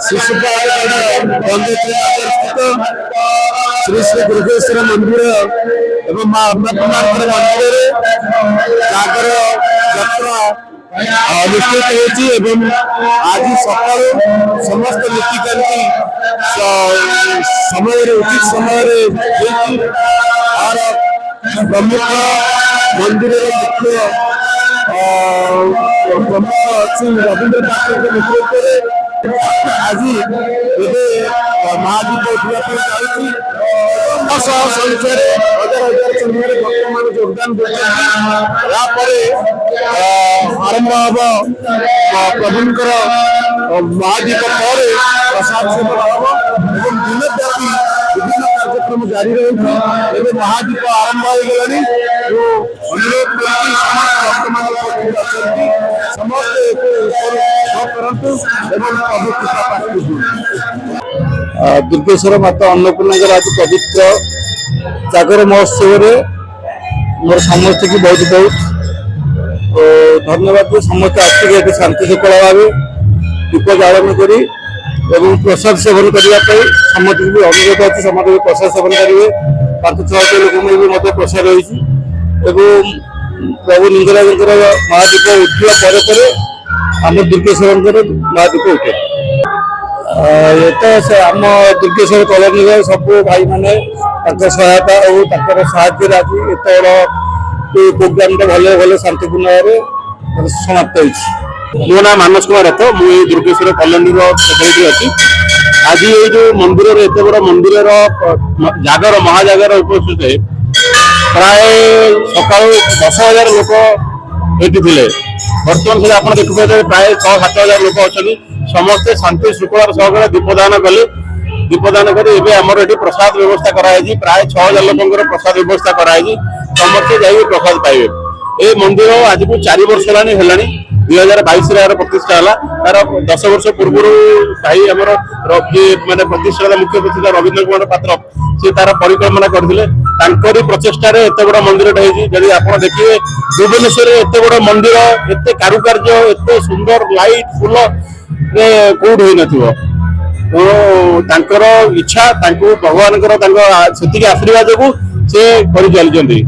ଶିଶୁପାଳଗଡ଼ ବନ୍ଦେଶ୍ୱର ଶ୍ରୀ ଶ୍ରୀ ଦୁର୍ଗେଶ୍ୱର ମନ୍ଦିର ଏବଂ ମା ଅନ୍ନପୂର୍ଣ୍ଣାଙ୍କର ମନ୍ଦିରରେ ଜାଗର ଯାତ୍ରା ଅନୁଷ୍ଠିତ ହେଉଛି ଏବଂ ଆଜି ସକାଳୁ ସମସ୍ତ ନୀତିକାନ୍ତି ସମୟରେ ଉଚିତ ସମୟରେ ହେଇଛି। ପ୍ରମୁଖ ମନ୍ଦିରର ମୁଖ୍ୟ ପ୍ରମୁଖ ଅଛି ରବୀନ୍ଦ୍ର ପାତ୍ରଙ୍କ ନେତୃତ୍ୱରେ ଆଜି ଏବେ ମହାଦୀପ ଉଠିବା ପାଇଁ ଯାଉଛି। ଶହ ସଂଖ୍ୟାରେ ହଜାର ହଜାର ସଂଖ୍ୟାରେ ଭକ୍ତମାନେ ଯୋଗଦାନ କରୁଛନ୍ତି। ଏହାପରେ ଆରମ୍ଭ ହେବ ପ୍ରଭୁଙ୍କର ମହାଦୀପ ପରେ ପ୍ରସାଦ ସେବନ ହେବ ଏବଂ ଦିନବ୍ୟାପୀ ବିଭିନ୍ନ କାର୍ଯ୍ୟକ୍ରମ ଜାରି ରହିଛି। ଏବେ ମହାଦୀପ ଆରମ୍ଭ ହୋଇଗଲାଣି ଓ ଅନୁରୋଧ କରୁଛି ସମସ୍ତ ଭକ୍ତମାନଙ୍କ ପାଖରେ ଅଛନ୍ତି ସମସ୍ତେ କରନ୍ତୁ ଏବଂ ପ୍ରଭୁ କୃପା ପ୍ରାପ୍ତି ଦୁର୍ଗେଶ୍ୱର ମାତା ଅନ୍ନପୂର୍ଣ୍ଣାଙ୍କର ଆଜି ପବିତ୍ର ଜାଗର ମହୋତ୍ସବରେ ମୋର ସମସ୍ତଙ୍କୁ ବହୁତ ବହୁତ ଧନ୍ୟବାଦ। ସମସ୍ତେ ଆସିକି ଏଠି ଶାନ୍ତି ଶୃଙ୍ଖଳା ଭାବେ ଦୀପ ଜାଳନ କରି ଏବଂ ପ୍ରସାଦ ସେବନ କରିବା ପାଇଁ ସମସ୍ତଙ୍କୁ ବି ଅନୁରୋଧ ଅଛି। ସମସ୍ତେ ବି ପ୍ରସାଦ ସେବନ କରିବେ। 5-6 ଲୋକଙ୍କୁ ବି ମଧ୍ୟ ପ୍ରସାଦ ରହିଛି ଏବଂ ପ୍ରଭୁ ଲିଙ୍ଗରାଜଙ୍କର ମହାଦୀପ ଉଠିବା ପରେ ପରେ ଆମ ଦୁର୍ଗେଶ୍ୱରଙ୍କର ମହାଦୀପ ଉଠେ। ତ ଆମ ଦୁର୍ଗେଶ୍ୱର କଲୋନୀର ସବୁ ଭାଇମାନେ ତାଙ୍କ ସହାୟତା ଓ ତାଙ୍କର ସାହାଯ୍ୟରେ ଆଜି ଏତେ ବଡ଼ ପ୍ରୋଗ୍ରାମଟା ଭଲ ଭଲ ଶାନ୍ତିପୂର୍ଣ୍ଣ ଭାବରେ ସମାପ୍ତ ହୋଇଛି। ମୋ ନାଁ ମାନସ କୁମାର ରଥ, ମୁଁ ଏଇ ଦୁର୍ଗେଶ୍ୱର କଲୋନୀର ସେକ୍ରେଟାରୀ ଅଛି। ଆଜି ଏଇ ଯେଉଁ ମନ୍ଦିରରେ ଏତେ ବଡ଼ ମନ୍ଦିରର ଜାଗର ମହାଜାଗର ଉପସ୍ଥିତ ପ୍ରାୟ ସକାଳୁ 10,000 ଲୋକ ଏଠି ଥିଲେ। ବର୍ତ୍ତମାନ ସୁଦ୍ଧା ଆପଣ ଦେଖିପାରିବେ ପ୍ରାୟ 6-7 ହଜାର ଲୋକ ଅଛନ୍ତି। ସମସ୍ତେ ଶାନ୍ତି ଶୃଙ୍ଖଳାର ସହକାରେ ଦୀପଦାନ କଲେ। ଦୀପଦାନ କରି ଏବେ ଆମର ଏଠି ପ୍ରସାଦ ବ୍ୟବସ୍ଥା କରାଯାଇଛି। ପ୍ରାୟ 6,000 ଲୋକଙ୍କର ପ୍ରସାଦ ବ୍ୟବସ୍ଥା କରାଯାଇଛି। ସମସ୍ତେ ଯାଇକି ପ୍ରସାଦ ପାଇବେ। ଏ ମନ୍ଦିର ଆଜିକୁ 4 ବର୍ଷ ହେଲାଣି। 2022ରେ ଏହାର ପ୍ରତିଷ୍ଠା ହେଲା। ତାର 10 ବର୍ଷ ପୂର୍ବରୁ ଭାଇ ଆମର ମାନେ ପ୍ରତିଷ୍ଠାତା ମୁଖ୍ୟ ପ୍ରତିଷ୍ଠା ରବୀନ୍ଦ୍ର କୁମାର ପାତ୍ର ସେ ତାର ପରିକଳ୍ପନା କରିଥିଲେ। ତାଙ୍କରି ପ୍ରଚେଷ୍ଟାରେ ଏତେ ବଡ଼ ମନ୍ଦିରଟା ହେଇଛି। ଯଦି ଆପଣ ଦେଖିବେ ଭୁବନେଶ୍ୱରରେ ଏତେ ବଡ଼ ମନ୍ଦିର, ଏତେ କାରୁକାର୍ଯ୍ୟ, ଏତେ ସୁନ୍ଦର ଲାଇଟ୍ ଫୁଲ କୋଉଠି ହୋଇନଥିବ। ତାଙ୍କର ଇଚ୍ଛା, ତାଙ୍କୁ ଭଗବାନଙ୍କର ତାଙ୍କ ସେତିକି ଆଶୀର୍ବାଦ ଯୋଗୁଁ ସେ କରିଚାଲିଛନ୍ତି।